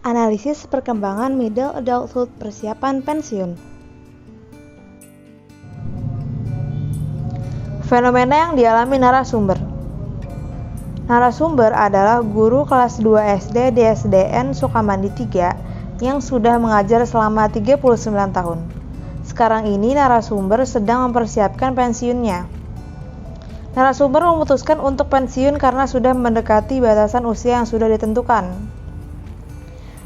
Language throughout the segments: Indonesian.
Analisis perkembangan middle adulthood persiapan pensiun. Fenomena yang dialami narasumber. Narasumber adalah guru kelas 2 SD di SDN Sukamandi 3 yang sudah mengajar selama 39 tahun. Sekarang ini narasumber sedang mempersiapkan pensiunnya. Narasumber memutuskan untuk pensiun karena sudah mendekati batasan usia yang sudah ditentukan.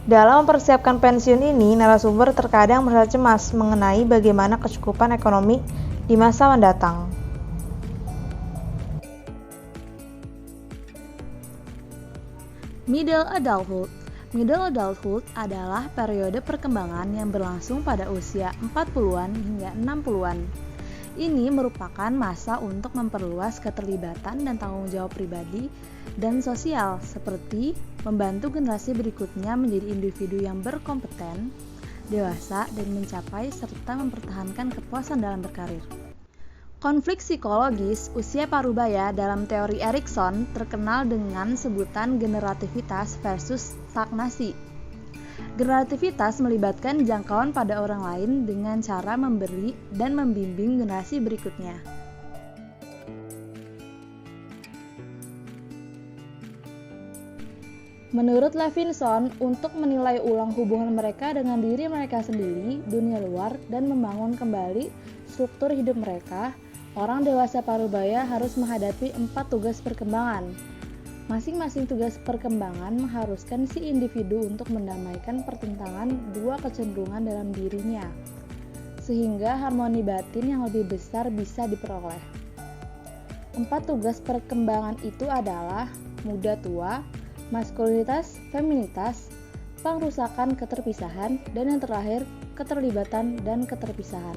Dalam mempersiapkan pensiun ini, narasumber terkadang merasa cemas mengenai bagaimana kecukupan ekonomi di masa mendatang. Middle adulthood. Middle adulthood adalah periode perkembangan yang berlangsung pada usia 40-an hingga 60-an. Ini merupakan masa untuk memperluas keterlibatan dan tanggung jawab pribadi dan sosial, seperti membantu generasi berikutnya menjadi individu yang berkompeten, dewasa, dan mencapai serta mempertahankan kepuasan dalam berkarir. Konflik psikologis usia parubaya dalam teori Erikson terkenal dengan sebutan generativitas versus stagnasi. Generativitas melibatkan jangkauan pada orang lain dengan cara memberi dan membimbing generasi berikutnya. Menurut Levinson, untuk menilai ulang hubungan mereka dengan diri mereka sendiri, dunia luar, dan membangun kembali struktur hidup mereka, orang dewasa parubaya harus menghadapi 4 tugas perkembangan. Masing-masing tugas perkembangan mengharuskan si individu untuk mendamaikan pertentangan dua kecenderungan dalam dirinya, sehingga harmoni batin yang lebih besar bisa diperoleh. 4 tugas perkembangan itu adalah muda tua, maskulinitas, feminitas, pengrusakan keterpisahan, dan yang terakhir, keterlibatan dan keterpisahan.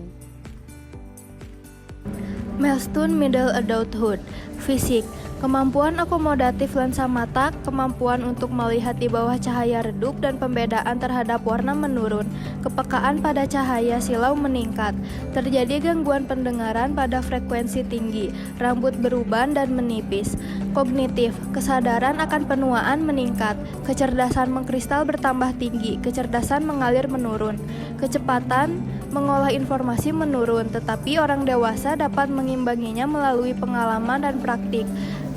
Milestone Middle Adulthood. Fisik. Kemampuan akomodatif lensa mata, kemampuan untuk melihat di bawah cahaya redup dan pembedaan terhadap warna menurun. Kepekaan pada cahaya silau meningkat. Terjadi gangguan pendengaran pada frekuensi tinggi. Rambut beruban dan menipis. Kognitif. Kesadaran akan penuaan meningkat. Kecerdasan mengkristal bertambah tinggi. Kecerdasan mengalir menurun. Kecepatan mengolah informasi menurun, tetapi orang dewasa dapat mengimbanginya melalui pengalaman dan praktik.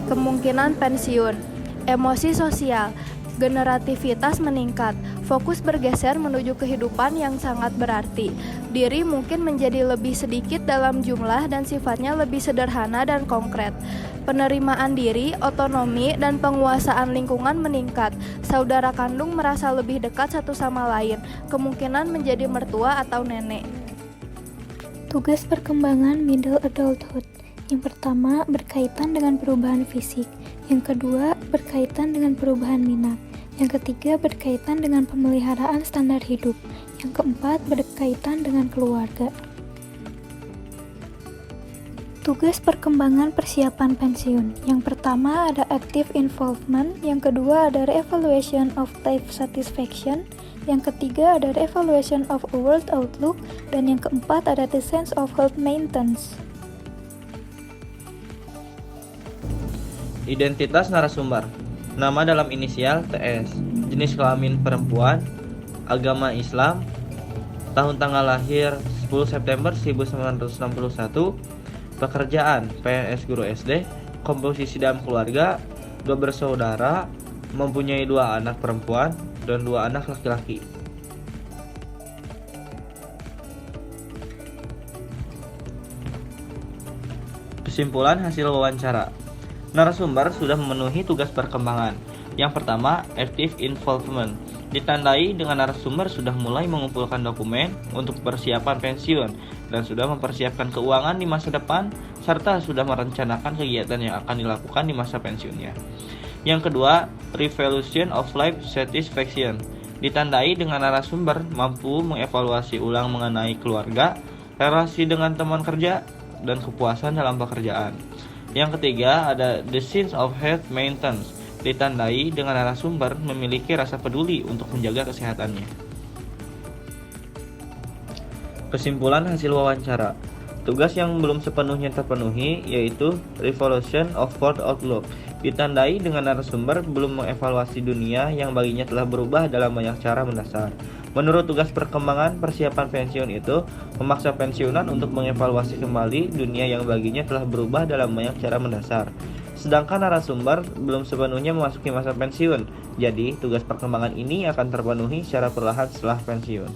Kemungkinan pensiun. Emosi sosial. Generativitas meningkat. Fokus bergeser menuju kehidupan yang sangat berarti. Diri mungkin menjadi lebih sedikit dalam jumlah dan sifatnya lebih sederhana dan konkret. Penerimaan diri, otonomi, dan penguasaan lingkungan meningkat. Saudara kandung merasa lebih dekat satu sama lain. Kemungkinan menjadi mertua atau nenek. Tugas perkembangan middle adulthood. Yang pertama berkaitan dengan perubahan fisik, yang kedua berkaitan dengan perubahan minat, yang ketiga berkaitan dengan pemeliharaan standar hidup, yang keempat berkaitan dengan keluarga. Tugas perkembangan persiapan pensiun. Yang pertama ada active involvement, yang kedua ada re-evaluation of life satisfaction, yang ketiga ada re-evaluation of a world outlook, dan yang keempat ada the sense of health maintenance. Identitas narasumber. Nama dalam inisial TS. Jenis kelamin perempuan. Agama Islam. Tahun tanggal lahir 10 September 1961. Pekerjaan PNS guru SD. Komposisi dalam keluarga 2 bersaudara. Mempunyai 2 anak perempuan dan 2 anak laki-laki. Kesimpulan hasil wawancara. Narasumber sudah memenuhi tugas perkembangan. Yang pertama, active involvement. Ditandai dengan narasumber sudah mulai mengumpulkan dokumen untuk persiapan pensiun dan sudah mempersiapkan keuangan di masa depan serta sudah merencanakan kegiatan yang akan dilakukan di masa pensiunnya. Yang kedua, revolution of life satisfaction. Ditandai dengan narasumber mampu mengevaluasi ulang mengenai keluarga, relasi dengan teman kerja, dan kepuasan dalam pekerjaan. Yang ketiga ada the sense of health maintenance. Ditandai dengan narasumber memiliki rasa peduli untuk menjaga kesehatannya. Kesimpulan hasil wawancara. Tugas yang belum sepenuhnya terpenuhi yaitu revolution of world outlook, ditandai dengan narasumber belum mengevaluasi dunia yang baginya telah berubah dalam banyak cara mendasar. Menurut tugas perkembangan, persiapan pensiun itu memaksa pensiunan untuk mengevaluasi kembali dunia yang baginya telah berubah dalam banyak cara mendasar. Sedangkan narasumber belum sepenuhnya memasuki masa pensiun, jadi tugas perkembangan ini akan terpenuhi secara perlahan setelah pensiun.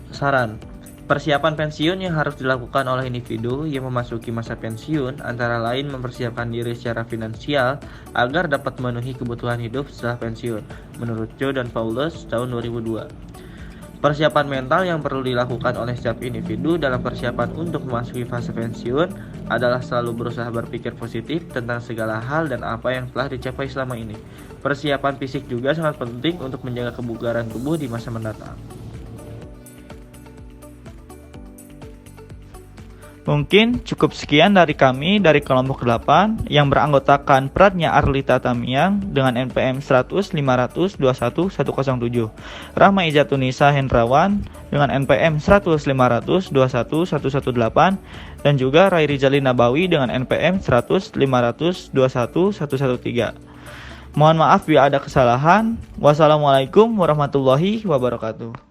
Saran: persiapan pensiun yang harus dilakukan oleh individu yang memasuki masa pensiun antara lain mempersiapkan diri secara finansial agar dapat memenuhi kebutuhan hidup setelah pensiun, menurut Joe dan Paulus tahun 2002. Persiapan mental yang perlu dilakukan oleh setiap individu dalam persiapan untuk memasuki fase pensiun adalah selalu berusaha berpikir positif tentang segala hal dan apa yang telah dicapai selama ini. Persiapan fisik juga sangat penting untuk menjaga kebugaran tubuh di masa mendatang. Mungkin cukup sekian dari kami dari kelompok 8 yang beranggotakan Pradnya Arlita Tamiang dengan NPM 100-500-21107, Rahma Izatunisa Hendrawan dengan NPM 100-500-21118, dan juga Rai Rizali Nabawi dengan NPM 100-500-21113. Mohon maaf bila ada kesalahan. Wassalamualaikum warahmatullahi wabarakatuh.